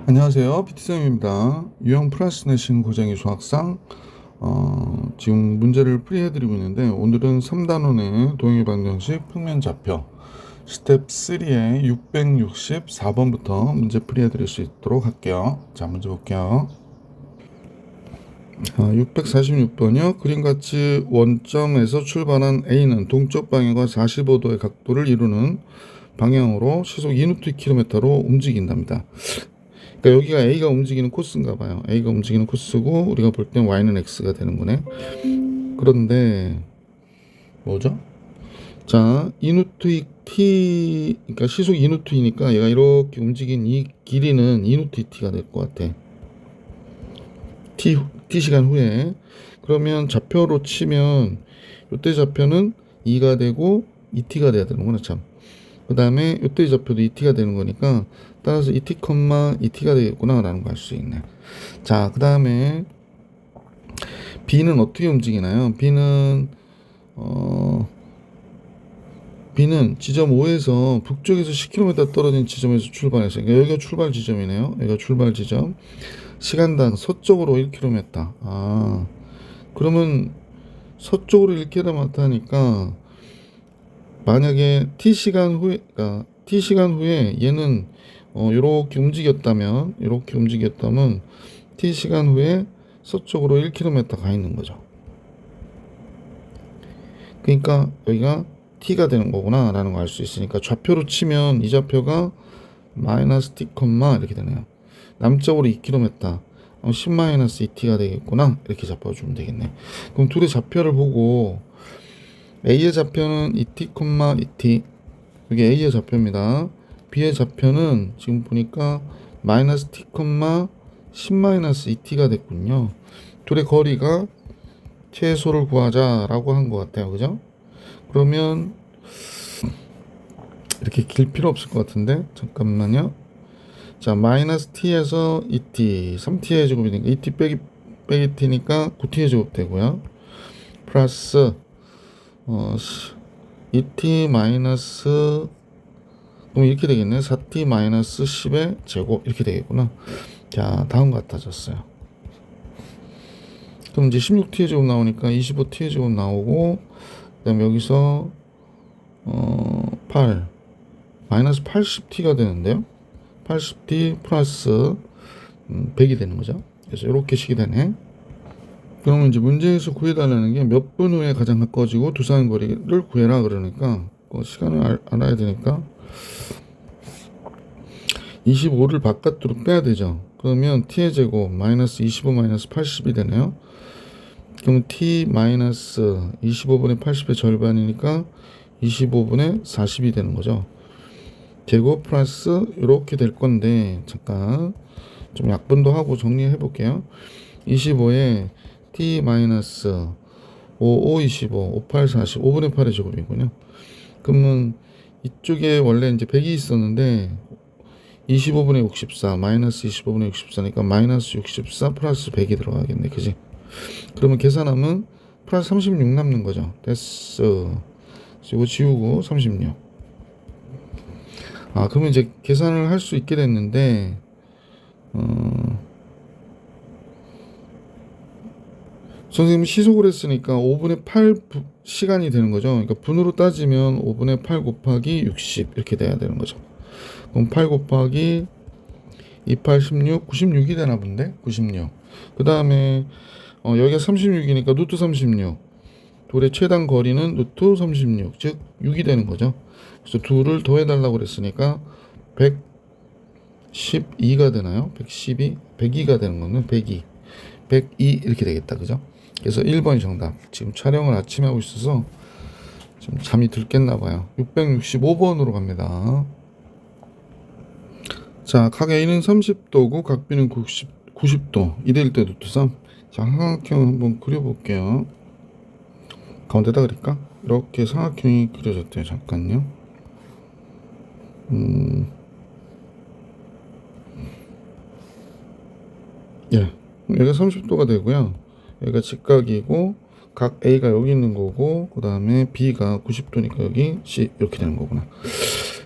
안녕하세요. PT쌤입니다. 유형 플러스 내신 고정의 수학상 지금 문제를 풀이해드리고 있는데 오늘은 3단원의 동일 방정식 평면 좌표 스텝 3의 664번부터 문제 풀이해드릴 수 있도록 할게요. 자, 문제 볼게요. 646번이요. 그림같이 원점에서 출발한 A는 동쪽 방향과 45도의 각도를 이루는 방향으로 시속 2km로 움직인답니다. 그러니까 여기가 A가 움직이는 코스인가 봐요. A가 움직이는 코스고 우리가 볼 땐 Y는 X가 되는 거네. 그런데 뭐죠? 자, 2루트 T, 그러니까 시속 2루트이니까 얘가 이렇게 움직인 이 길이는 2루트 T가 될 것 같아. T 시간 후에. 그러면 좌표로 치면 이때 좌표는 2가 되고 2T가 돼야 되는구나 참. 그 다음에 이때 좌표도 2T가 되는 거니까 따라서 2T, 2T가 되겠구나 라는 걸 알 수 있네. 자, 그 다음에 B는 어떻게 움직이나요? B는 지점 5에서 북쪽에서 10km 떨어진 지점에서 출발했어요. 그러니까 여기가 출발 지점이네요. 여기가 출발 지점. 시간당 서쪽으로 1km. 그러면 서쪽으로 1km 하니까 만약에 T시간 후에, 그러니까 T시간 후에 얘는 이렇게 움직였다면 T시간 후에 서쪽으로 1km 가 있는 거죠. 그러니까 여기가 T가 되는 거구나 라는 걸 알 수 있으니까 좌표로 치면 이 좌표가 마이너스 T, 이렇게 되네요. 남쪽으로 2km 10-2T가 되겠구나 이렇게 잡아주면 되겠네. 그럼 둘의 좌표를 보고 A의 좌표는 2T, 2T 이게 A의 좌표입니다. B의 좌표는 지금 보니까 마이너스 T, 10-2T가 됐군요. 둘의 거리가 최소를 구하자라고 한 것 같아요. 그죠? 그러면 이렇게 길 필요 없을 것 같은데 잠깐만요. 자, 마이너스 T에서 2T 3T의 제곱이니까 2T 빼기 T니까 9T의 제곱 되고요. 플러스 2T 마이너스 그럼 이렇게 되겠네. 4T 마이너스 10의 제곱 이렇게 되겠구나. 자, 다음 같아졌어요. 그럼 이제 16T의 제곱 나오니까 25T의 제곱 나오고 그 다음에 여기서 8 마이너스 80T가 되는데요. 80T 플러스 100이 되는 거죠. 그래서 이렇게 식이 되네. 그러면 이제 문제에서 구해달라는 게 몇 분 후에 가장 가까워지고 두쌍의 거리를 구해라 그러니까 시간을 알아야 되니까 25를 바깥으로 빼야 되죠. 그러면 t의 제곱 마이너스 25 마이너스 80이 되네요. 그럼 t 마이너스 25분의 80의 절반이니까 25분의 40이 되는 거죠. 제곱 플러스 이렇게 될 건데 잠깐 좀 약분도 하고 정리해 볼게요. 25에 t 마이너스 5, 25, 5, 8, 40, 5분의 8의 제곱이군요. 그러면 이쪽에 원래 이제 100이 있었는데 25분의 64 마이너스 25분의 64니까 마이너스 64 플러스 100이 들어가겠네. 그지? 그러면 계산하면 플러스 36 남는 거죠. 됐어. 이거 지우고 36. 그러면 이제 계산을 할 수 있게 됐는데 선생님이 시속을 했으니까 5분의 8 시간이 되는 거죠. 그러니까 분으로 따지면 5분의 8 곱하기 60 이렇게 돼야 되는 거죠. 그럼 8 곱하기 28, 16, 96이 되나 본데? 96. 그 다음에 여기가 36이니까 루트 36. 둘의 최단 거리는 루트 36, 즉 6이 되는 거죠. 그래서 둘을 더해달라고 그랬으니까 112가 되나요? 112, 102가 되는 거는 102, 102 이렇게 되겠다. 그죠? 그래서 1번이 정답. 지금 촬영을 아침에 하고 있어서 좀 잠이 들겠나 봐요. 665번으로 갑니다. 자, 각 A는 30도고 각 B는 90도. 이대일 때 루트 3. 자, 삼각형 한번 그려볼게요. 가운데다 그릴까? 이렇게 삼각형이 그려졌대요. 잠깐요. 예, 여기가 30도가 되고요. 여기가 직각이고 각 A가 여기 있는 거고 그 다음에 B가 90도니까 여기 C 이렇게 되는 거구나.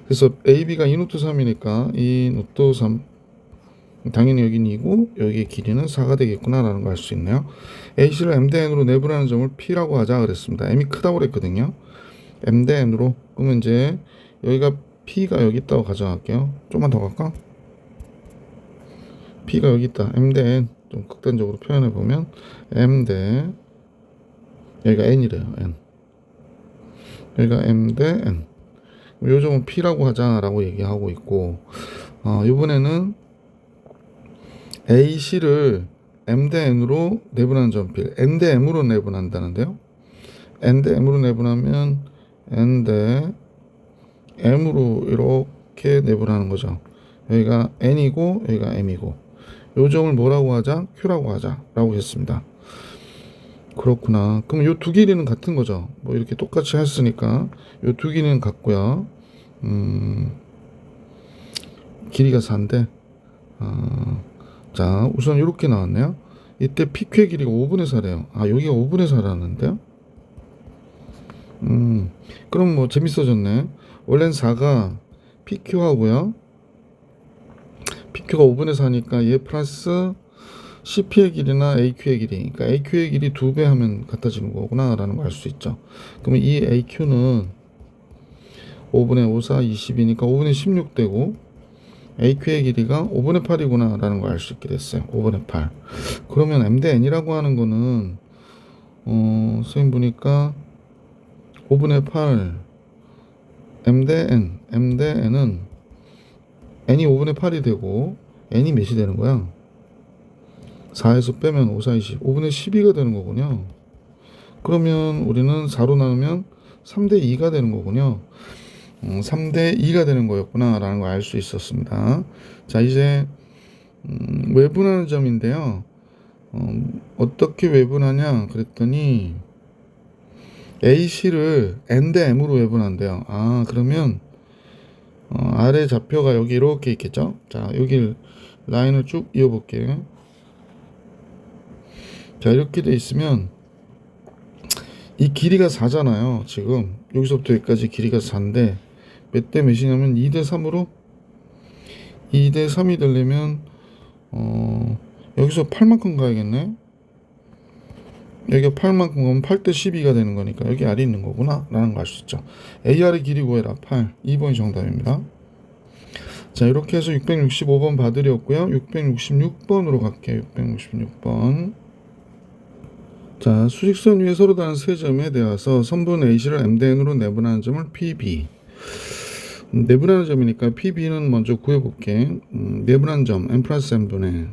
그래서 AB가 2루트 3이니까 2루트 3 당연히 여기는 2고 여기의 길이는 4가 되겠구나 라는 걸 알 수 있네요. AC를 M 대 N으로 내분하는 점을 P라고 하자 그랬습니다. M이 크다고 그랬거든요. M 대 N으로. 그러면 이제 여기가 P가 여기 있다고 가정할게요. 좀만 더 갈까? P가 여기 있다. M 대 N. 좀 극단적으로 표현해 보면 M 대 여기가 N이래요. N. 여기가 M 대 N. 요 점은 P라고 하자라고 얘기하고 있고, 이번에는 AC를 M 대 N으로 내분하는 점필, N 대 M으로 내분한다는데요. N 대 M으로 내분하면 N 대 M으로 이렇게 내분하는 거죠. 여기가 N이고 여기가 M이고, 요 점을 뭐라고 하자? Q라고 하자라고 했습니다. 그렇구나. 그럼 요 두 길이는 같은 거죠. 뭐 이렇게 똑같이 했으니까 요 두 길이는 같고요. 길이가 4인데, 자, 우선 이렇게 나왔네요. 이때 PQ의 길이가 5분의 4래요. 여기가 5분의 4라는데요. 그럼 뭐 재밌어졌네. 원래는 4가 PQ하고요. PQ가 5분의 4니까 얘 플러스 CP의 길이나 AQ의 길이, 그러니까 AQ의 길이 2배 하면 같아지는 거구나 라는 걸 알 수 있죠. 그러면 이 AQ는 5분의 5, 4, 20이니까 5분의 16 되고, AQ의 길이가 5분의 8이구나 라는 걸 알 수 있게 됐어요. 5분의 8. 그러면 M 대 N이라고 하는 거는 선생님 보니까 5분의 8 M 대 N, M 대 N은 N이 5분의 8이 되고 N이 몇이 되는 거야? 4에서 빼면 5, 4, 20 5분의 12가 되는 거군요. 그러면 우리는 4로 나누면 3대 2가 되는 거군요. 3대 2가 되는 거였구나 라는 걸 알 수 있었습니다. 자, 이제 외분하는 점인데요. 어떻게 외분하냐 그랬더니 AC를 N 대 M으로 외분한대요. 그러면 아래 좌표가 여기 이렇게 있겠죠. 자, 여기 라인을 쭉 이어볼게요. 자, 이렇게 돼 있으면 이 길이가 4잖아요. 지금 여기서부터 여기까지 길이가 4인데 몇 대 몇이냐면 2대 3으로 2대 3이 되려면 여기서 8만큼 가야겠네. 여기가 8만큼 가면 8대 12가 되는 거니까 여기 R이 있는 거구나 라는 걸 알 수 있죠. AR의 길이 구해라. 8. 2번이 정답입니다. 자, 이렇게 해서 665번 봐드렸고요. 666번으로 갈게요. 666번. 자, 수직선 위에 서로 다른 세 점에 대해서 선분 AC를 M 대 N으로 내분하는 점을 PB. 내분하는 점이니까 PB는 먼저 구해볼게. 내분하는 점 M 플러스 N분의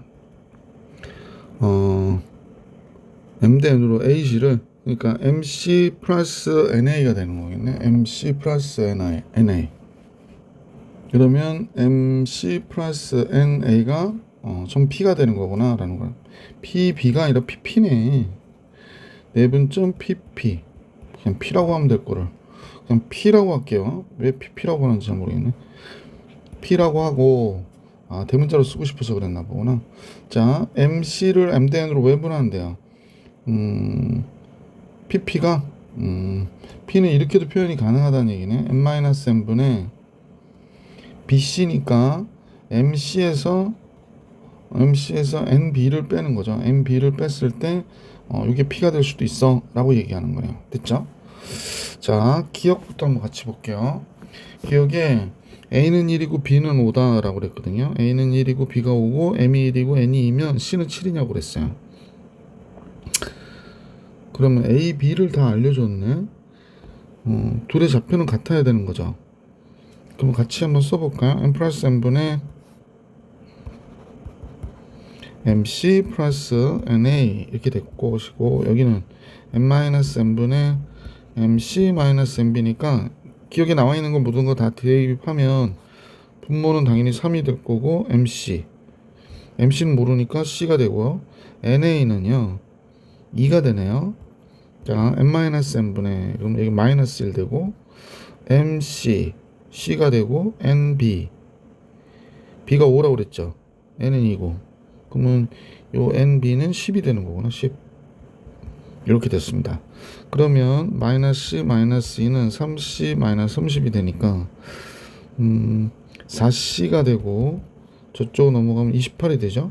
M 대 N으로 AC를, 그러니까 MC 플러스 NA가 되는 거겠네. MC 플러스 NA. 그러면 MC 플러스 NA가 전 P가 되는 거구나 라는 거야. PB가 아니라 PP네. 내분점 PP. 그냥 P라고 하면 될 거를 그냥 P라고 할게요. 왜 PP라고 하는지 잘 모르겠네. P라고 하고, 대문자로 쓰고 싶어서 그랬나 보구나. 자, MC를 M 대 N으로 외분하는데요. PP가 P는 이렇게도 표현이 가능하다는 얘기네. M-N분의 BC니까 MC에서 NB를 빼는 거죠. NB를 뺐을 때 이게 P가 될 수도 있어 라고 얘기하는 거예요. 됐죠? 자, 기억부터 한번 같이 볼게요. 기억에 A는 1이고 B는 5다 라고 그랬거든요. A는 1이고 B가 5고 M이 1이고 N이 2면 C는 7이냐고 그랬어요. 그러면 A, B를 다 알려줬네. 둘의 좌표는 같아야 되는 거죠. 그럼 같이 한번 써볼까요? M 플러스 N분의 MC 플러스 NA 이렇게 될 것이고, 여기는 M-N분의 MC-NB니까 기억에 나와 있는 건 모든 거 다 대입하면 분모는 당연히 3이 될 거고, MC는 모르니까 C가 되고요. NA는요 2가 되네요. 자, M-N분의, 그럼 여기 마이너스 1 되고, MC C가 되고, NB B가 5라고 그랬죠. N은 2고, 그러면 요 NB는 10이 되는 거구나. 10. 이렇게 됐습니다. 그러면 마이너스 2는 3C 마이너스 30이 되니까 4C가 되고, 저쪽 넘어가면 28이 되죠.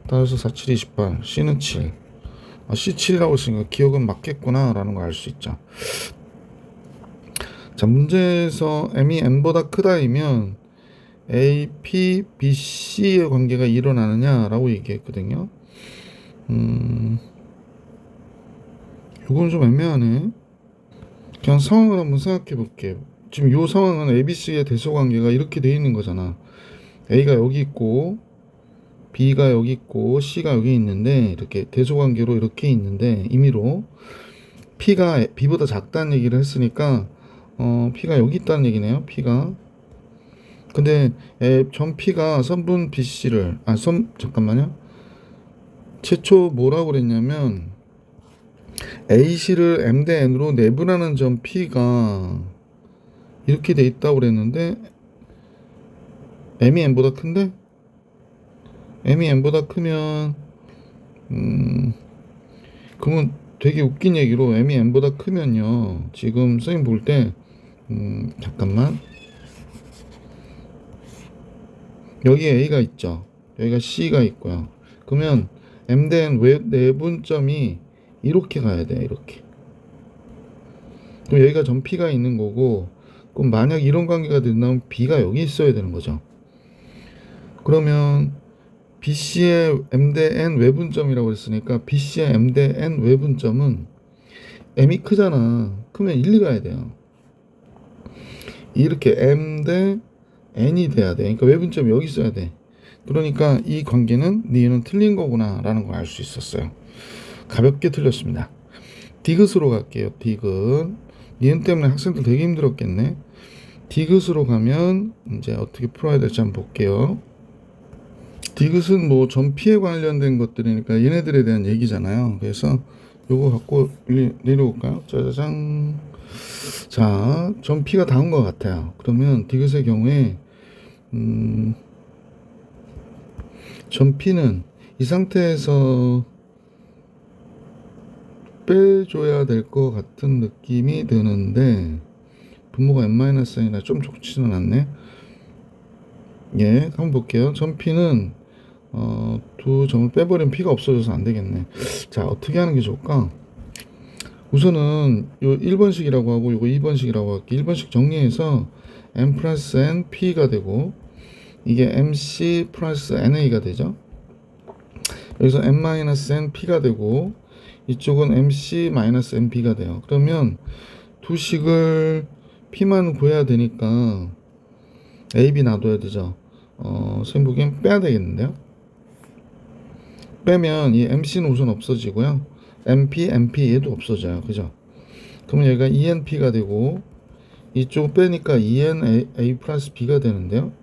따라서 4, 7, 28. C는 7. C 7이라고 했으니까 기억은 맞겠구나 라는 걸 알 수 있죠. 자, 문제에서 m이 n보다 크다이면 A, P, B, C의 관계가 일어나느냐 라고 얘기했거든요. 이건 좀 애매하네. 그냥 상황을 한번 생각해 볼게요. 지금 이 상황은 A, B, C의 대소 관계가 이렇게 돼 있는 거잖아. A가 여기 있고 B가 여기 있고 C가 여기 있는데, 이렇게 대소 관계로 이렇게 있는데, 임의로 P가 B보다 작다는 얘기를 했으니까 P가 여기 있다는 얘기네요. P가. 근데 전 P가 선분 BC를 잠깐만요. 최초 뭐라고 그랬냐면 AC를 M 대 N으로 내분하는 점 P가 이렇게 돼 있다고 그랬는데, M이 N보다 큰데? M이 N보다 크면 그러면 되게 웃긴 얘기로 M이 N보다 크면요, 지금 선생님 볼 때 잠깐만, 여기 A가 있죠, 여기가 C가 있고요. 그러면 M 대 N 내분점이 이렇게 가야 돼. 이렇게. 그럼 여기가 전 P가 있는 거고, 그럼 만약 이런 관계가 된다면 B가 여기 있어야 되는 거죠. 그러면 BC의 M 대 N 외분점이라고 했으니까 BC의 M 대 N 외분점은 M이 크잖아. 크면 1, 2가야 돼요. 이렇게 M 대 N이 돼야 돼. 그러니까 외분점이 여기 있어야 돼. 그러니까 이 관계는 니은 틀린 거구나 라는 걸 알 수 있었어요. 가볍게 틀렸습니다. 디귿으로 갈게요. 디귿. 니은 때문에 학생들 되게 힘들었겠네. 디귿으로 가면 이제 어떻게 풀어야 될지 한번 볼게요. 디귿은 뭐 전피에 관련된 것들이니까 얘네들에 대한 얘기잖아요. 그래서 요거 갖고 내려올까요? 짜자잔. 자, 전피가 닿은 것 같아요. 그러면 디귿의 경우에 전피는 이 상태에서 빼줘야 될 것 같은 느낌이 드는데, 분모가 n-n이라 좀 좋지는 않네. 예, 한번 볼게요. 전피는 두 점을 빼버리면 P가 없어져서 안 되겠네. 자, 어떻게 하는 게 좋을까? 우선은 요 1번식이라고 하고 요거 2번식이라고 할게. 1번식 정리해서 m 플러스 n P가 되고, 이게 mc 플러스 na가 되죠. 여기서 m-n P가 되고, 이쪽은 MC-NB가 돼요. 그러면 두 식을 P만 구해야 되니까 AB 놔둬야 되죠. 선생님 보기엔 빼야 되겠는데요. 빼면 이 MC는 우선 없어지고요. MP 얘도 없어져요. 그죠? 그러면 얘가 ENP가 되고, 이쪽 빼니까 ENA 플러스 B가 되는데요.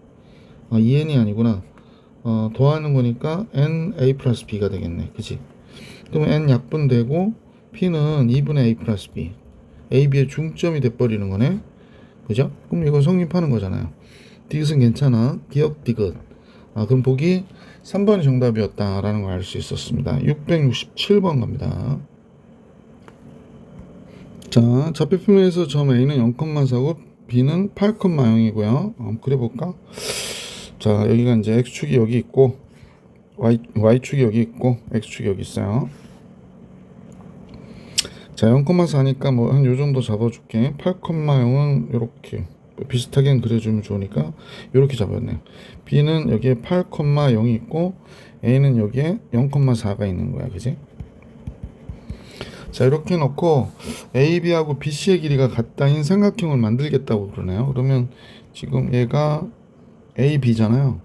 EN이 아니구나. 더하는 거니까 NA 플러스 B가 되겠네. 그치? 그러면 n 약분되고 P는 2분의 A 플러스 B, A, B의 중점이 돼버리는 거네. 그죠? 그럼 이거 성립하는 거잖아요. 디귿은 괜찮아. 기억 디귿. 그럼 보기 3번이 정답이었다라는 걸 알 수 있었습니다. 667번 갑니다. 자, 좌표표면에서 점 A는 0,4고 B는 8,0이고요. 그려볼까? 자, 여기가 이제 X축이 여기 있고 Y축이 여기 있고 X축이 여기 있어요. 자, 0,4니까 뭐 한 요정도 잡아줄게. 8,0은 이렇게 비슷하게 그려주면 좋으니까 이렇게 잡았네요. B는 여기에 8,0이 있고 A는 여기에 0,4가 있는 거야. 그지? 자, 이렇게 놓고 AB하고 BC의 길이가 같다인 삼각형을 만들겠다고 그러네요. 그러면 지금 얘가 AB잖아요.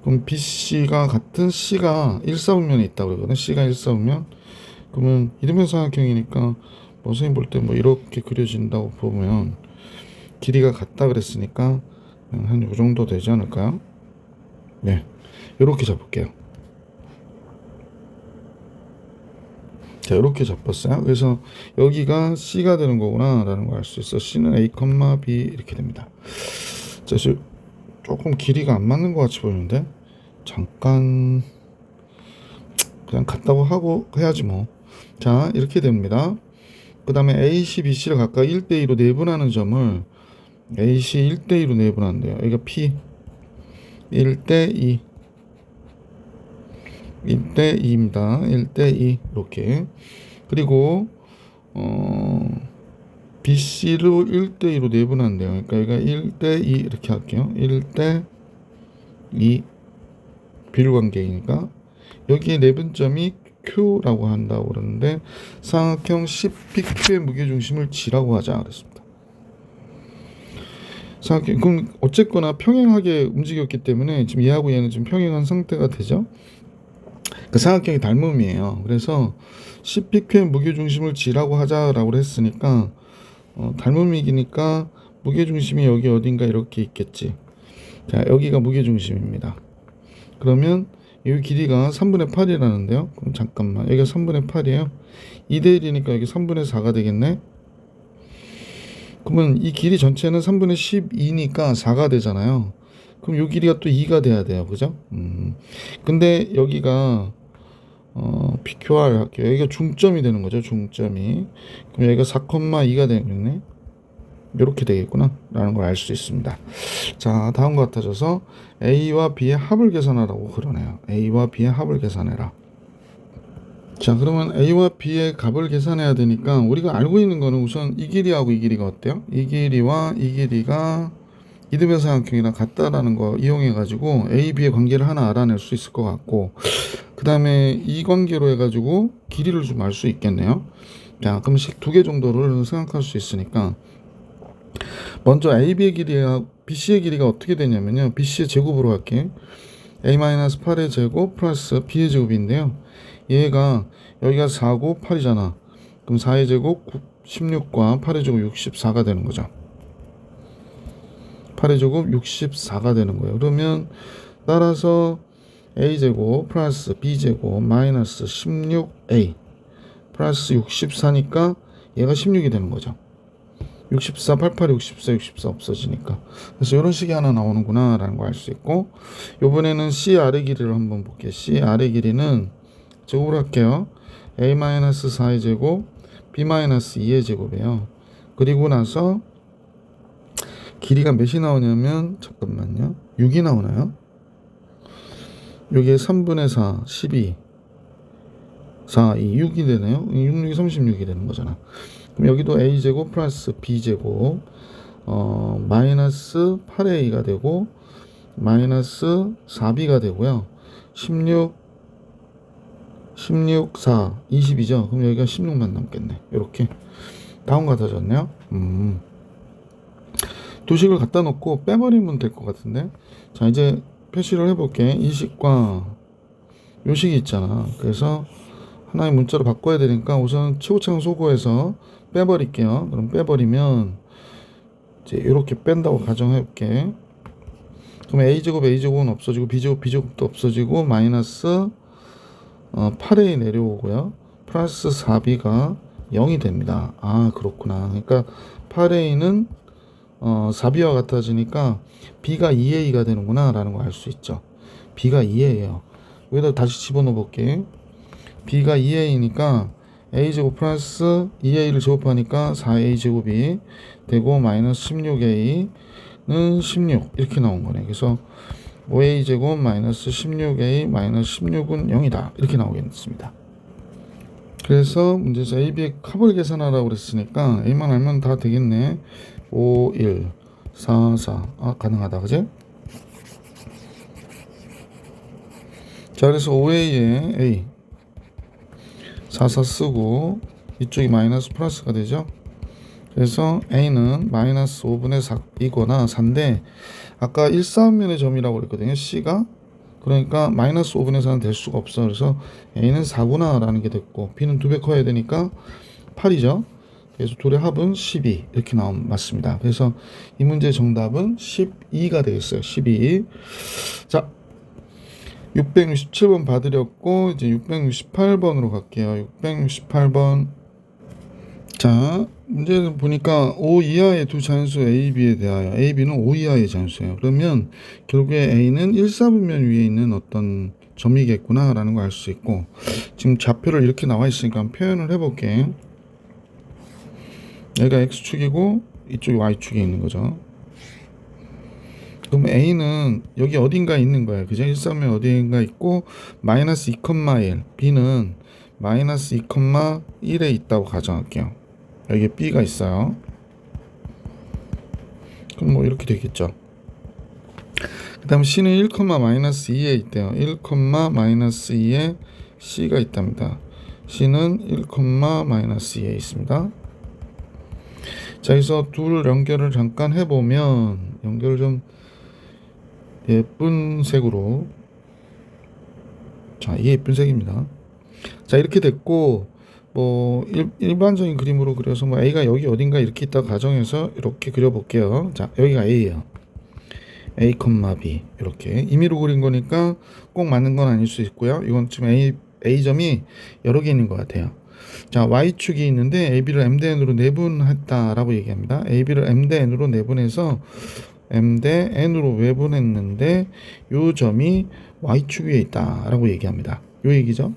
그럼 BC가 같은 C가 1사분면에 있다고 그러거든. C가 1사분면. 그러면 이등변 삼각형이니까 뭐 선생님 볼 때 뭐 이렇게 그려진다고 보면 길이가 같다 그랬으니까 한 요 정도 되지 않을까요? 네, 이렇게 잡을게요. 자, 이렇게 잡았어요. 그래서 여기가 C가 되는 거구나 라는 걸 알 수 있어. C는 A, B 이렇게 됩니다. 자, 조금 길이가 안 맞는 것 같이 보이는데 잠깐 그냥 같다고 하고 해야지 뭐. 자, 이렇게 됩니다. 그 다음에 AC, BC를 각각 1대2로 내분하는 점을 AC 1대2로 내분한대요. 여기가 P, 1대 2. 1대 2입니다. 1대 2 이렇게. 그리고 BC로 1대 2로 내분한대요. 그러니까 여기가 1대 2 이렇게 할게요. 1대 2 비율관계이니까 여기에 내분점이 Q라고 한다고 그러는데 삼각형 CPQ의 무게중심을 G라고 하자 그랬습니다. 삼각형 그럼 어쨌거나 평행하게 움직였기 때문에 지금 얘하고 얘는 지금 평행한 상태가 되죠. 그 삼각형이 닮음이에요. 그래서 CPQ의 무게중심을 G라고 하자라고 했으니까 닮음이니까 무게중심이 여기 어딘가 이렇게 있겠지. 자, 여기가 무게중심입니다. 그러면 이 길이가 3분의 8이라는데요. 그럼 잠깐만, 여기가 3분의 8이에요. 2대 1이니까 여기 3분의 4가 되겠네. 그러면 이 길이 전체는 3분의 12니까 4가 되잖아요. 그럼 이 길이가 또 2가 돼야 돼요. 그죠? 근데 여기가 PQR 할게요. 여기가 중점이 되는 거죠. 중점이. 그럼 여기가 4,2가 되겠네. 이렇게 되겠구나 라는 걸 알 수 있습니다. 자, 다음과 같아져서 A와 B의 합을 계산하라고 그러네요. A와 B의 합을 계산해라. 자, 그러면 A와 B의 값을 계산해야 되니까 우리가 알고 있는 거는 우선 이 길이하고 이 길이가 어때요? 이 길이와 이 길이가 이등변 삼각형이랑 같다라는 거 이용해 가지고 A, B의 관계를 하나 알아낼 수 있을 것 같고, 그 다음에 이 관계로 해가지고 길이를 좀 알 수 있겠네요. 자, 그럼 두 개 정도를 생각할 수 있으니까 먼저 AB의 길이와 BC의 길이가 어떻게 되냐면요. BC의 제곱으로 할게. A-8의 제곱 플러스 B의 제곱인데요. 얘가 여기가 4고 8이잖아. 그럼 4의 제곱 16과 8의 제곱 64가 되는 거죠. 8의 제곱 64가 되는 거예요. 그러면 따라서 A제곱 플러스 B제곱 마이너스 16A 플러스 64니까 얘가 16이 되는 거죠. 64, 88, 64, 64 없어지니까. 그래서 이런 식이 하나 나오는구나 라는 거 알 수 있고, 요번에는 C 아래 길이를 한번 볼게요. C 아래 길이는 제곱으로 할게요. A-4의 제곱 B-2의 제곱이에요. 그리고 나서 길이가 몇이 나오냐면, 잠깐만요, 6이 나오나요? 여기에 3분의 4, 12 4, 2, 6이 되네요. 6, 6이 36이 되는 거잖아. 그럼 여기도 A제곱 플러스 B제곱 마이너스 8A가 되고 마이너스 4B가 되고요. 16 4 20이죠. 그럼 여기가 16만 남겠네. 이렇게 다음과 같아졌네요. 도식을 갖다 놓고 빼버리면 될 것 같은데. 자, 이제 표시를 해볼게. 이 식과 요 식이 있잖아. 그래서 하나의 문자로 바꿔야 되니까 우선 치우창 소거해서 빼버릴게요. 그럼 빼버리면 이제 이렇게 뺀다고 가정해볼게. 그럼 A제곱은 없어지고 B제곱도 없어지고 마이너스 8A 내려오고요. 플러스 4B가 0이 됩니다. 아, 그렇구나. 그러니까 8A는 4B와 같아지니까 B가 2A가 되는구나 라는 걸 알 수 있죠. B가 2A예요. 여기다 다시 집어넣어 볼게. B가 2A니까 A제곱 플러스 2A를 제곱하니까 4A제곱이 되고 마이너스 16A는 16 이렇게 나온 거네. 그래서 5A제곱 마이너스 16A 마이너스 16은 0이다 이렇게 나오겠습니다. 그래서 문제에서 AB의 값을 계산하라고 그랬으니까 A만 알면 다 되겠네. 5, 1, 4, 4 가능하다 그지? 자, 그래서 5A에 A 4, 4 쓰고 이쪽이 마이너스 플러스가 되죠. 그래서 A는 마이너스 5분의 4이거나 4인데 아까 1사분면의 점이라고 그랬거든요. C가. 그러니까 마이너스 5분의 4는 될 수가 없어. 그래서 A는 4구나 라는 게 됐고 B는 2배 커야 되니까 8이죠. 그래서 둘의 합은 12 이렇게 맞습니다. 그래서 이 문제의 정답은 12가 되겠어요. 12. 자, 667번 봐드렸고 이제 668번으로 갈게요. 668번. 자, 문제를 보니까 5 이하의 두 잔수 A, B에 대하여 A, B는 5 이하의 잔수예요. 그러면 결국에 A는 1사분면 위에 있는 어떤 점이겠구나 라는 걸 알 수 있고, 지금 좌표를 이렇게 나와 있으니까 표현을 해볼게. 얘가 X축이고 이쪽이 Y축이 있는 거죠. 그럼 A는 여기 어딘가 있는 거예요. 그죠? 138 어딘가 있고 마이너스 2,1 B는 마이너스 2,1에 있다고 가정할게요. 여기 B가 있어요. 그럼 뭐 이렇게 되겠죠. 그 다음 C는 1, 마이너스 2에 있대요. 1, 마이너스 2에 C가 있답니다. C는 1, 마이너스 2에 있습니다. 자, 여기서 둘 연결을 잠깐 해보면 연결을 좀 예쁜 색으로, 자, 이게 예쁜 색입니다. 자, 이렇게 됐고 뭐 일반적인 그림으로 그려서 뭐 A가 여기 어딘가 이렇게 있다 가정해서 이렇게 그려볼게요. 자, 여기가 A예요. A, B 이렇게 임의로 그린 거니까 꼭 맞는 건 아닐 수 있고요. 이건 지금 A점이 여러 개 있는 것 같아요. 자, Y축이 있는데 AB를 M 대 N으로 내분했다라고 얘기합니다. AB를 M 대 N으로 내분해서 M 대 N으로 외분했는데 요 점이 Y축 위에 있다라고 얘기합니다. 요 얘기죠.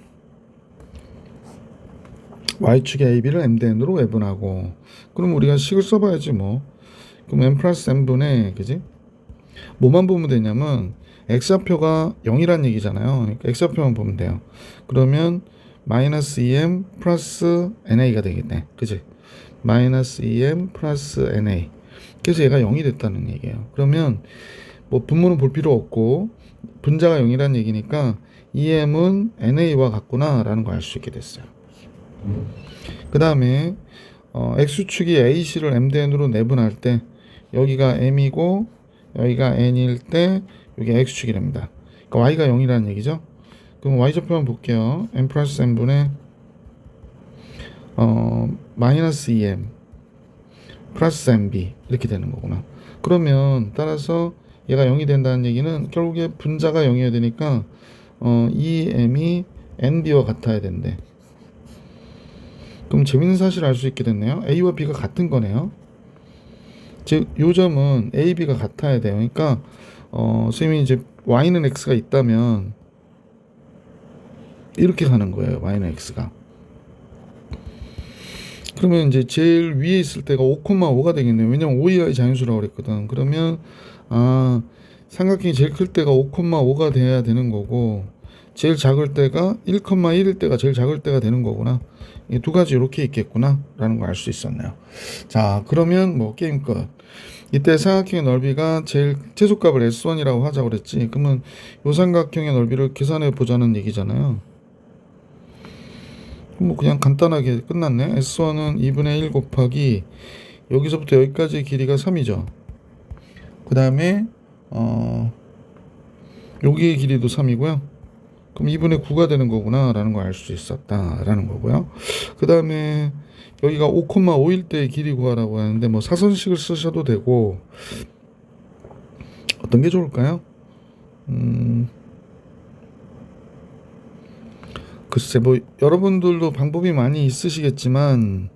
Y축의 AB를 M 대 N으로 외분하고, 그럼 우리가 식을 써봐야지 뭐. 그럼 M 플러스 N분의, 그지? 뭐만 보면 되냐면 X좌표가 0이란 얘기잖아요. 그러니까 X좌표만 보면 돼요. 그러면 마이너스 2M 플러스 NA가 되겠네. 그지? 마이너스 2M 플러스 NA. 그래서 얘가 0이 됐다는 얘기예요. 그러면 뭐 분모는 볼 필요 없고 분자가 0이란 얘기니까 2M은 NA와 같구나 라는 걸 알 수 있게 됐어요. 그 다음에 X축이 AC를 M 대 N으로 내분할 때 여기가 M이고 여기가 N일 때 여기 X축이랍니다. 그러니까 Y가 0이라는 얘기죠. 그럼 Y좌표만 볼게요. M 플러스 N분의 마이너스 2M 플러스 MB 이렇게 되는 거구나. 그러면 따라서 얘가 0이 된다는 얘기는 결국에 분자가 0이어야 되니까 2M이 NB와 같아야 된대. 그럼 재밌는 사실을 알 수 있게 됐네요. A와 B가 같은 거네요. 즉, 요 점은 A, B가 같아야 돼요. 그러니까 선생님이 이제 Y는 X가 있다면 이렇게 가는 거예요. Y는 X가. 그러면 이제 제일 위에 있을 때가 5,5가 되겠네요. 왜냐면 5 이하의 자연수라고 그랬거든. 그러면 삼각형이 제일 클 때가 5,5가 돼야 되는 거고 제일 작을 때가 1,1일 때가 제일 작을 때가 되는 거구나. 이 두 가지 이렇게 있겠구나 라는 걸 알 수 있었네요. 자, 그러면 뭐 게임 끝. 이때 삼각형의 넓이가 제일 최소값을 S1이라고 하자고 그랬지. 그러면 요 삼각형의 넓이를 계산해 보자는 얘기잖아요. 뭐 그냥 간단하게 끝났네. S1은 2분의 1 곱하기 여기서부터 여기까지의 길이가 3이죠. 그 다음에 여기의 길이도 3이고요. 그럼 2분의 9가 되는 거구나 라는 걸 알 수 있었다 라는 거고요. 그 다음에 여기가 5,5일 때의 길이 구하라고 하는데 뭐 사선식을 쓰셔도 되고 어떤 게 좋을까요? 글쎄 뭐 여러분들도 방법이 많이 있으시겠지만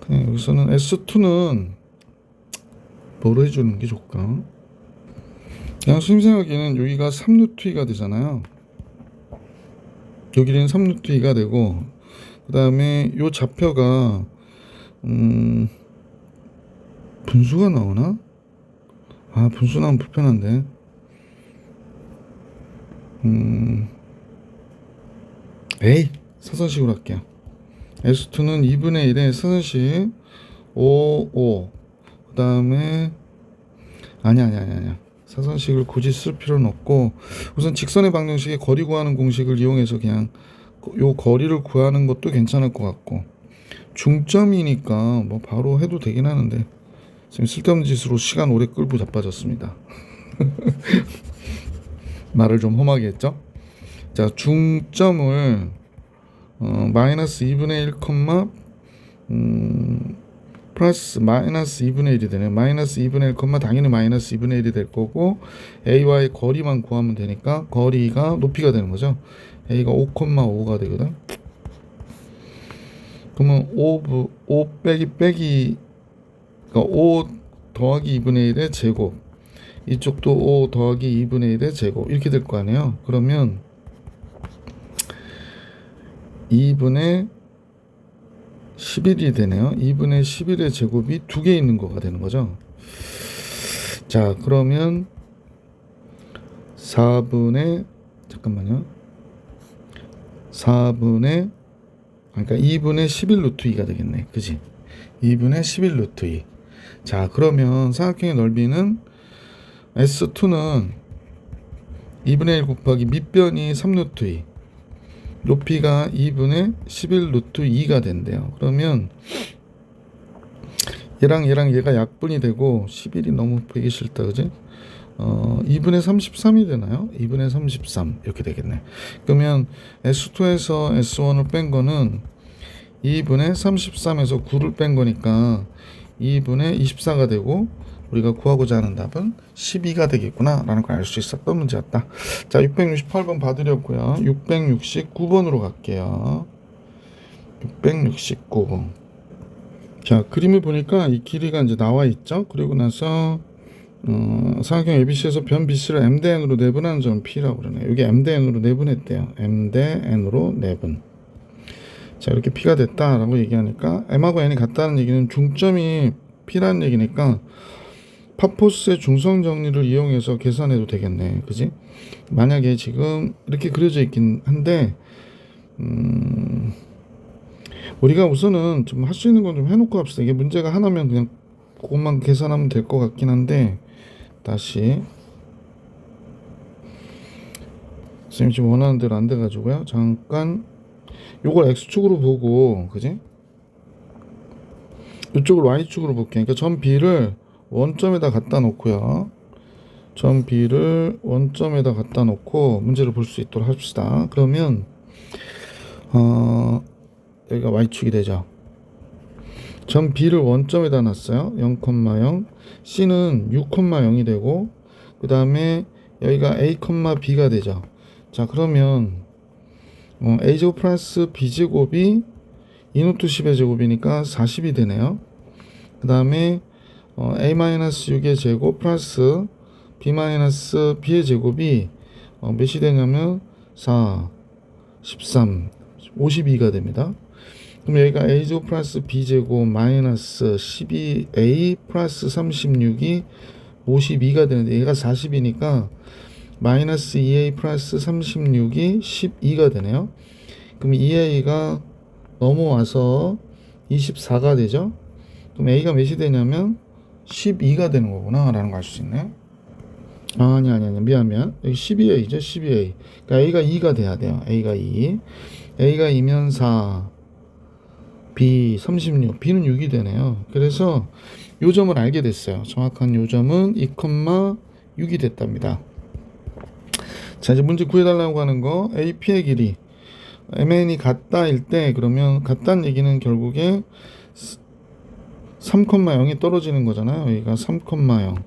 그냥 여기서는 S2는 뭐로 해주는 게 좋을까? 그냥 수임 생각에는 여기가 3루트 2가 되잖아요. 여기는 3루트 2가 되고 그 다음에 요 좌표가 분수가 나오나? 분수 나오면 불편한데 에이 사선식으로 할게요. S2는 2분의 1의 사선식 5, 그 다음에 아니야 사선식을 굳이 쓸 필요는 없고 우선 직선의 방정식의 거리 구하는 공식을 이용해서 그냥 요 거리를 구하는 것도 괜찮을 것 같고 중점이니까 뭐 바로 해도 되긴 하는데 지금 쓸데없는 짓으로 시간 오래 끌고 자빠졌습니다. 말을 좀 험하게 했죠. 자, 중점을 마이너스 2분의 1, 플러스 마이너스 2분의 1이 되네. 마이너스 2분의 1, 당연히 마이너스 2분의 1이 될 거고 A와의 거리만 구하면 되니까 거리가 높이가 되는 거죠. A가 5,5가 되거든. 그러면 5 빼기 그러니까 5 더하기 2분의 1의 제곱, 이쪽도 5 더하기 2분의 1의 제곱 이렇게 될 거 아니에요. 그러면 2분의 11이 되네요. 2분의 11의 제곱이 두 개 있는 거가 되는 거죠. 자, 그러면 4분의 잠깐만요. 4분의 그러니까 2분의 11 루트 2가 되겠네. 그지? 2분의 11 루트 2. 자, 그러면 삼각형의 넓이는 S2는 2분의 1 곱하기 밑변이 3 루트 2. 높이가 2분의 11 루트 2가 된대요. 그러면 얘랑 얘가 약분이 되고 11이 너무 보기 싫다. 그지? 2분의 33이 되나요? 2분의 33 이렇게 되겠네. 그러면 S2에서 S1을 뺀 거는 2분의 33에서 9를 뺀 거니까 2분의 24가 되고 우리가 구하고자 하는 답은 12가 되겠구나 라는 걸 알 수 있었던 문제였다. 자, 668번 봐드렸고요. 669번으로 갈게요. 669번. 자, 그림을 보니까 이 길이가 이제 나와 있죠. 그리고 나서 삼각형 ABC에서 변 BC를 M 대 N으로 내분하는 점은 P라고 그러네요. 여기 M 대 N으로 내분했대요. M 대 N으로 내분. 자, 이렇게 P가 됐다라고 얘기하니까 M하고 N이 같다는 얘기는 중점이 P라는 얘기니까 파포스의 중성 정리를 이용해서 계산해도 되겠네. 그지? 만약에 지금 이렇게 그려져 있긴 한데 우리가 우선은 좀 할 수 있는 건 좀 해놓고 합시다. 이게 문제가 하나면 그냥 그것만 계산하면 될 것 같긴 한데 다시 선생님 지금 원하는 대로 안 돼가지고요. 잠깐 요걸 X축으로 보고 그지? 이쪽을 Y축으로 볼게요. 그러니까 점 B를 원점에다 갖다 놓고요. 점 B를 원점에다 갖다 놓고 문제를 볼 수 있도록 합시다. 그러면 여기가 Y축이 되죠. 점 B를 원점에다 놨어요. 0,0 C는 6,0이 되고 그 다음에 여기가 A, B가 되죠. 자, 그러면 A제곱 플러스 B제곱이 2노트 10의 제곱이니까 40이 되네요. 그 다음에 A-6의 제곱 플러스 B-B의 제곱이 몇이 되냐면 4, 13, 52가 됩니다. 그럼 여기가 A제곱 플러스 B제곱 마이너스 12A 플러스 36이 52가 되는데 얘가 40이니까 마이너스 2A 플러스 36이 12가 되네요. 그럼 2A가 넘어와서 24가 되죠. 그럼 A가 몇이 되냐면 12가 되는 거구나 라는 걸 알 수 있네. 아니 미안 여기 12A죠. 12A. 그러니까 A가 2가 돼야 돼요. A가 2. A가 2면 4, B 36, B는 6이 되네요. 그래서 요 점을 알게 됐어요. 정확한 요 점은 2,6이 됐답니다. 자, 이제 문제 구해달라고 하는 거 AP의 길이 MN이 같다일 때 그러면 같다는 얘기는 결국에 3,0이 떨어지는 거잖아요. 여기가 3,0.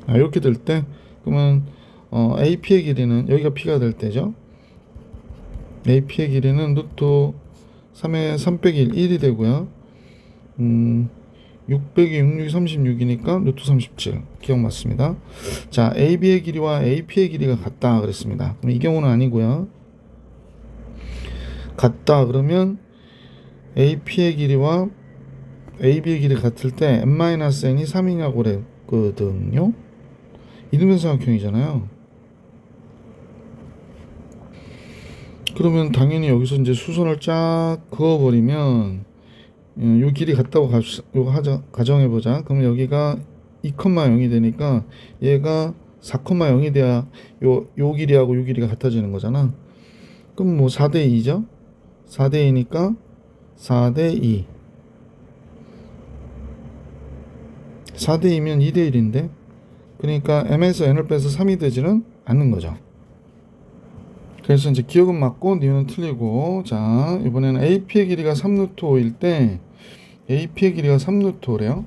이렇게 될 때 그러면 AP의 길이는 여기가 P가 될 때죠. AP의 길이는 루트 3에 3 빼기 1이 되고요. 6 빼기 6, 36이니까 루트 37. 기억 맞습니다. 자, AB의 길이와 AP의 길이가 같다 그랬습니다. 그럼 이 경우는 아니고요. 같다 그러면 AP의 길이와 AB의 길이 같을 때 n-n이 3이냐고 그랬거든요. 이등변삼각형이잖아요. 그러면 당연히 여기서 이제 수선을 쫙 그어버리면 요 길이 같다고 가정해보자. 그러면 여기가 2,0이 되니까 얘가 4,0이 돼야 요 길이하고 요 길이가 같아지는 거잖아. 그럼 뭐 4대 2죠. 4대 2니까 4대 2. 4대 2면 2대 1인데 그러니까 m에서 n을 빼서 3이 되지는 않는 거죠. 그래서 이제 기억은 맞고 니은은 틀리고. 자, 이번에는 AP의 길이가 3루트 5일 때 AP의 길이가 3루트 5래요.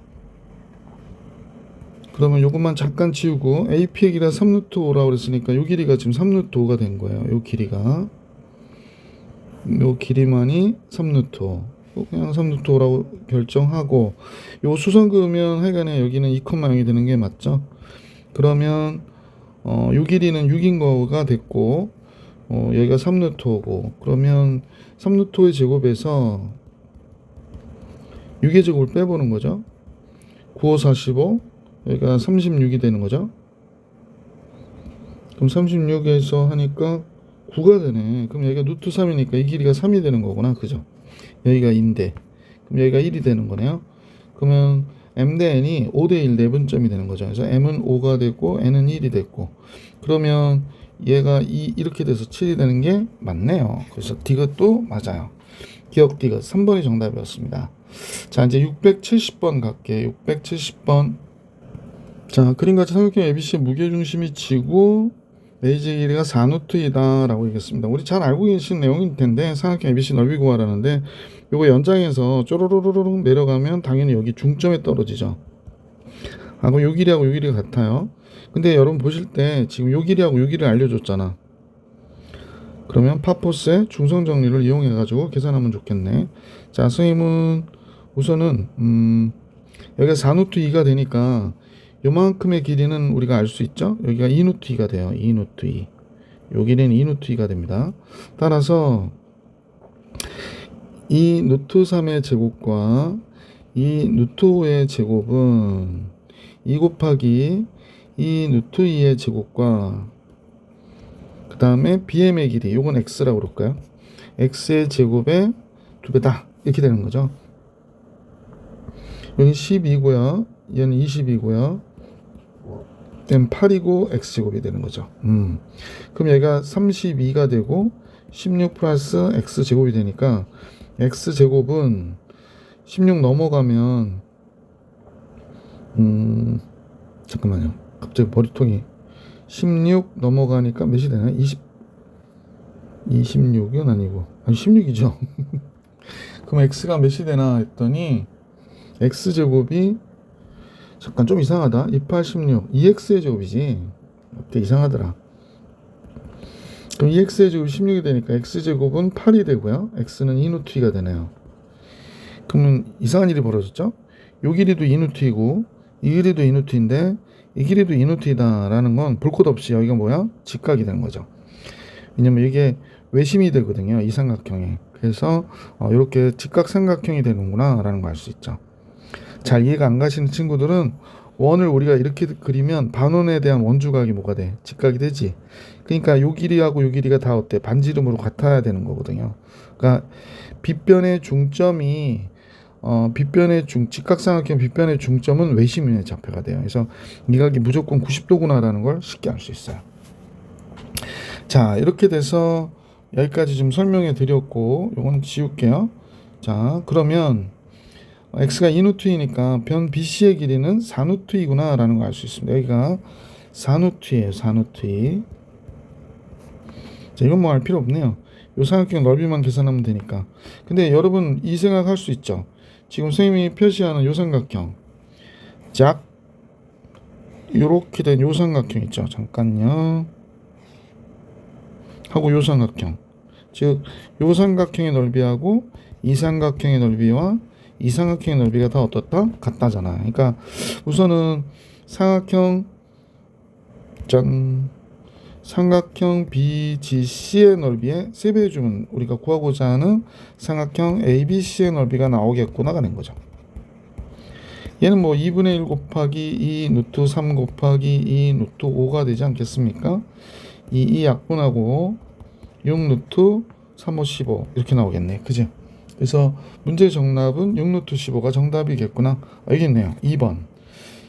그러면 요것만 잠깐 지우고 AP의 길이가 3루트 5라고 그랬으니까 요 길이가 지금 3루트 5가 된 거예요. 요 길이가 요 길이만이 3루트 5. 그냥 3루트 5라고 결정하고 요 수선 그으면 하여간에 여기는 2,0이 되는 게 맞죠. 그러면 요 길이는 6인 거가 됐고 여기가 3루트 5고 그러면 3루트 5의 제곱에서 6의 제곱을 빼보는 거죠. 9, 5, 45 여기가 36이 되는 거죠. 그럼 36에서 하니까 9가 되네. 그럼 여기가 루트 3이니까 이 길이가 3이 되는 거구나. 그죠? 여기가 2인데. 그럼 여기가 1이 되는 거네요. 그러면 m 대 n이 5대 1 내분점이 되는 거죠. 그래서 m은 5가 되고 n은 1이 됐고. 그러면 얘가 이렇게 돼서 7이 되는 게 맞네요. 그래서 디귿도 맞아요. 기억 디귿 3번이 정답이었습니다. 자, 이제 670번 갈게요. 670번. 자, 그림같이 삼각형 ABC의 무게중심이 지고 레이지 길이가 4루트이다 라고 얘기했습니다. 우리 잘 알고 계신 내용일 텐데 삼각형 ABC 넓이 구하라는데 요거 연장해서 쪼로로로로 내려가면 당연히 여기 중점에 떨어지죠. 아, 그럼 요 길이하고 요 길이가 같아요. 근데 여러분 보실 때 지금 요 길이하고 요 길이를 알려줬잖아. 그러면 파포스의 중성 정리를 이용해 가지고 계산하면 좋겠네. 자, 선생님은 우선은 여기가 4루트 2가 되니까 요만큼의 길이는 우리가 알 수 있죠. 여기가 2루트 2가 돼요. 2루트 2. 요 길이는 2루트 2가 됩니다. 따라서 이 루트 3의 제곱과 이 루트 5의 제곱은 2 곱하기 이 루트 2의 제곱과 그 다음에 BM의 길이, 요건 X라고 그럴까요? X의 제곱의 2배다. 이렇게 되는 거죠. 여기 12고요. 얘는 20이고요. 얘는 8이고 X제곱이 되는 거죠. 그럼 얘가 32가 되고 16 플러스 X제곱이 되니까 X제곱은 16 넘어가면 잠깐만요. 갑자기 머리통이 16 넘어가니까 몇이 되나요? 26은 아니고 16이죠. 그럼 X가 몇이 되나 했더니 X제곱이 잠깐 좀 이상하다. 286 2X의 제곱이지. 되게 이상하더라. 그럼 2X의 제곱이 16이 되니까 X제곱은 8이 되고요. X는 2루트 2가 되네요. 그러면 이상한 일이 벌어졌죠? 요 길이도 2루트이고 이 길이도 2루트인데 이 길이도 2루트이다 라는 건 볼 것 없이 여기가 뭐야? 직각이 되는 거죠. 왜냐면 이게 외심이 되거든요. 이 삼각형에. 그래서 이렇게 직각 삼각형이 되는구나 라는 걸 알 수 있죠. 잘 이해가 안 가시는 친구들은 원을 우리가 이렇게 그리면 반원에 대한 원주각이 뭐가 돼? 직각이 되지. 그러니까 요 길이하고 요 길이가 다 어때? 반지름으로 같아야 되는 거거든요. 그러니까 빗변의 중점이 직각삼각형 빗변의 중점은 외심의 좌표가 돼요. 그래서 이 각이 무조건 90도구나라는 걸 쉽게 알 수 있어요. 자, 이렇게 돼서 여기까지 좀 설명해 드렸고 요건 지울게요. 자, 그러면 x가 2루트이니까 변 BC의 길이는 4루트이구나 라는 걸 알 수 있습니다. 여기가 4루트이에요. 4루트. 자, 이건 뭐 알 필요 없네요. 요 삼각형 넓이만 계산하면 되니까. 근데 여러분 이 생각할 수 있죠. 지금 선생님이 표시하는 요 삼각형 짝 요렇게 된 요 삼각형 있죠. 잠깐요. 하고 요 삼각형, 즉 요 삼각형의 넓이하고 이 삼각형의 넓이와 이 삼각형의 넓이가 다 어떻다? 같다잖아. 그러니까 우선은 삼각형 BGC의 넓이의 3배 해주면 우리가 구하고자 하는 삼각형 ABC의 넓이가 나오겠구나가 된 거죠. 얘는 뭐 2분의 1 곱하기 2 루트 3 곱하기 2 루트 5가 되지 않겠습니까? 이 약분하고 6 루트 3, 5, 15 이렇게 나오겠네. 그죠? 그래서 문제 정답은 6 루트 15가 정답이겠구나. 여기 있네요. 2번.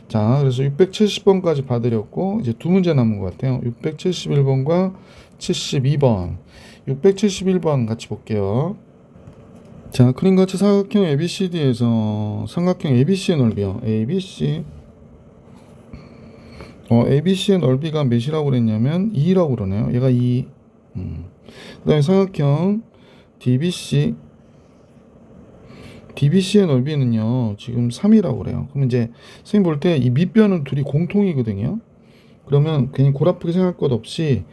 자, 그래서 670번까지 봐드렸고 이제 두 문제 남은 것 같아요. 671번과 72번. 671번 같이 볼게요. 자, 그림같이 삼각형 ABCD에서 삼각형 ABC의 넓이요. ABC의 넓이가 몇이라고 그랬냐면 2라고 그러네요. 얘가 2. 그 다음에 삼각형 DBC의 넓이는요, 지금 3이라고 그래요. 그럼 이제 선생님 볼 때 이 밑변은 둘이 공통이거든요. 그러면 괜히 골 아프게 생각할 것 없이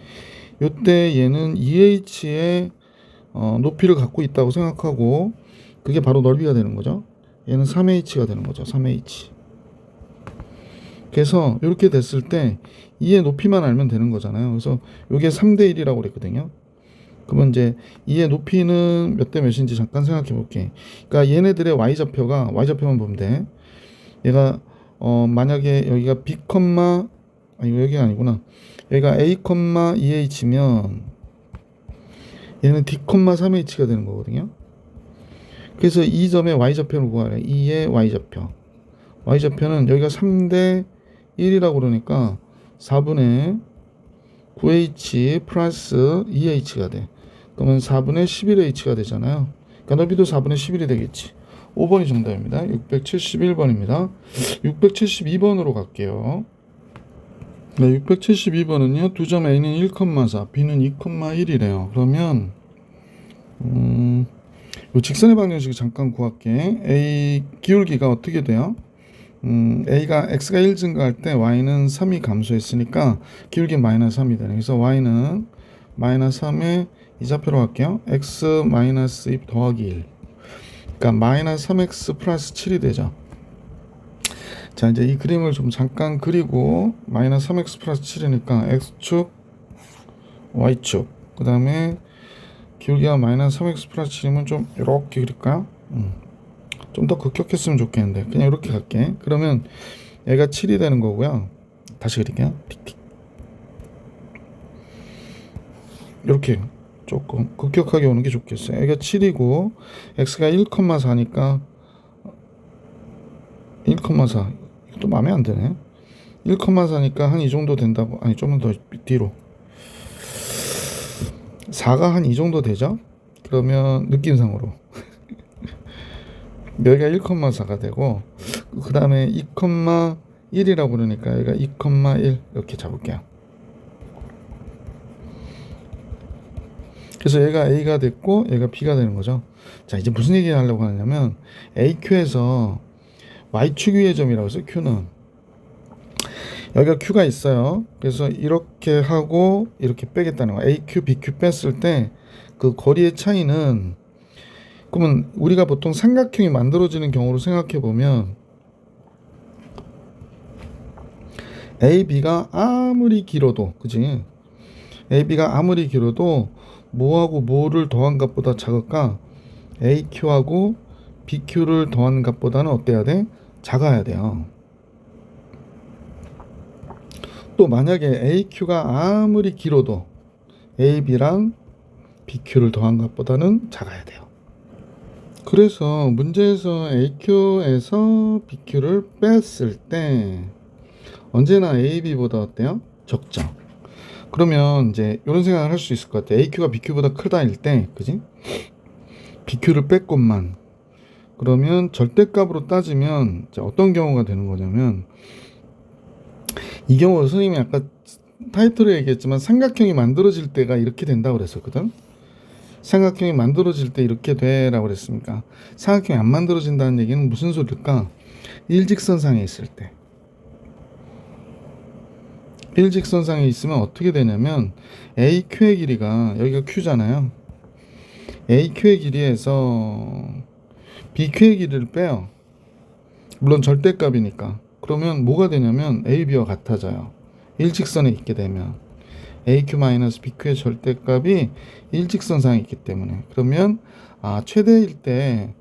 요때 얘는 2h의 높이를 갖고 있다고 생각하고 그게 바로 넓이가 되는 거죠. 얘는 3h가 되는 거죠. 3h. 그래서 이렇게 됐을 때 2의 높이만 알면 되는 거잖아요. 그래서 이게 3대 1이라고 그랬거든요. 그러면 이제 2의 높이는 몇 대 몇인지 잠깐 생각해 볼게. 그러니까 얘네들의 y좌표만 보면 돼. 얘가 만약에 여기가 B, 아니 여기가 아니구나. 여기가 A, 2H면 얘는 D, 3H가 되는 거거든요. 그래서 이 점의 Y좌표를 구하래. 2의 Y좌표. Y좌표는 여기가 3대 1이라고 그러니까 4분의 9H 플러스 2H가 돼. 그러면 4분의 11H가 되잖아요. 그러니까 너비도 4분의 11이 되겠지. 5번이 정답입니다. 671번입니다. 672번으로 갈게요. 네, 672번은요. 두 점 A는 1,4, B는 2,1이래요. 그러면 이 직선의 방정식을 잠깐 구할게. A 기울기가 어떻게 돼요? A가 X가 1 증가할 때 Y는 3이 감소했으니까 기울기 마이너스 3이 되네. 그래서 Y는 마이너스 3에 이 좌표로 갈게요. X 마이너스 2 더하기 1. 그러니까 마이너스 3X 플러스 7이 되죠. 자, 이제 이 그림을 좀 잠깐 그리고 마이너스 3X 플러스 7이니까 X축, Y축. 그 다음에 기울기가 마이너스 3X 플러스 7이면 좀 이렇게 그릴까요? 좀 더 급격했으면 좋겠는데 그냥 이렇게 갈게. 그러면 얘가 7이 되는 거고요. 다시 그릴게요. 틱틱. 이렇게 조금 급격하게 오는 게 좋겠어요. 얘가 7이고 x가 1,4니까 1,4 이것도 마음에 안 드네. 1,4니까 한 이 정도 된다고. 아니 좀만 더 뒤로 4가 한 이 정도 되죠? 그러면 느낌상으로 여기가 1,4가 되고 그 다음에 2,1이라고 그러니까 여기가 2,1 이렇게 잡을게요. 그래서 얘가 A가 됐고 얘가 B가 되는 거죠. 자, 이제 무슨 얘기 하려고 하냐면 AQ에서 Y축 위의 점이라고 해서 Q는 여기가 Q가 있어요. 그래서 이렇게 하고 이렇게 빼겠다는 거야. AQ, BQ 뺐을 때 그 거리의 차이는, 그러면 우리가 보통 삼각형이 만들어지는 경우로 생각해 보면 AB가 아무리 길어도, 그지? AB가 아무리 길어도 뭐하고 뭐를 더한 값보다 작을까? AQ하고 BQ를 더한 값보다는 어때야 돼? 작아야 돼요. 또 만약에 AQ가 아무리 길어도 AB랑 BQ를 더한 값보다는 작아야 돼요. 그래서 문제에서 AQ에서 BQ를 뺐을 때 언제나 AB보다 어때요? 적죠. 그러면 이제 이런 생각을 할 수 있을 것 같아. AQ가 BQ보다 크다일 때, 그지? BQ를 뺐건만. 그러면 절대값으로 따지면 어떤 경우가 되는 거냐면, 이 경우는 선생님이 아까 타이틀에 얘기했지만 삼각형이 만들어질 때가 이렇게 된다고 그랬었거든. 삼각형이 만들어질 때 이렇게 되라고 그랬습니까? 삼각형이 안 만들어진다는 얘기는 무슨 소리일까? 일직선상에 있을 때. 일직선상에 있으면 어떻게 되냐면 AQ의 길이가, 여기가 Q잖아요. AQ의 길이에서 BQ의 길이를 빼요. 물론 절대값이니까. 그러면 뭐가 되냐면 AB와 같아져요. 일직선에 있게 되면 AQ-BQ의 절대값이 일직선상에 있기 때문에. 그러면 최대일 때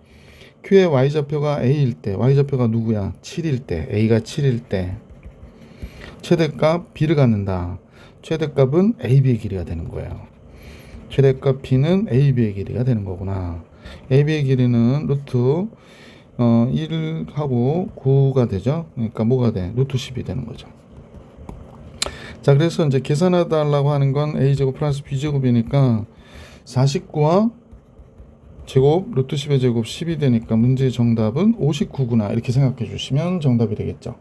Q의 Y좌표가 A일 때, Y좌표가 누구야? 7일 때, A가 7일 때 최대값 B를 갖는다. 최대값은 AB의 길이가 되는 거예요. 최대값 B는 AB의 길이가 되는 거구나. AB의 길이는 루트 1하고 9가 되죠. 그러니까 뭐가 돼? 루트 10이 되는 거죠. 자, 그래서 이제 계산하달라고 하는 건 A제곱 플러스 B제곱이니까 49와 제곱 루트 10의 제곱 10이 되니까 문제의 정답은 59구나. 이렇게 생각해 주시면 정답이 되겠죠.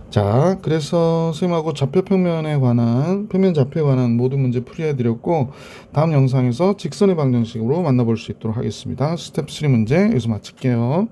자, 그래서 선생님하고 좌표 평면에 관한, 평면 좌표에 관한 모든 문제 풀이해 드렸고, 다음 영상에서 직선의 방정식으로 만나볼 수 있도록 하겠습니다. 스텝 3 문제 여기서 마칠게요.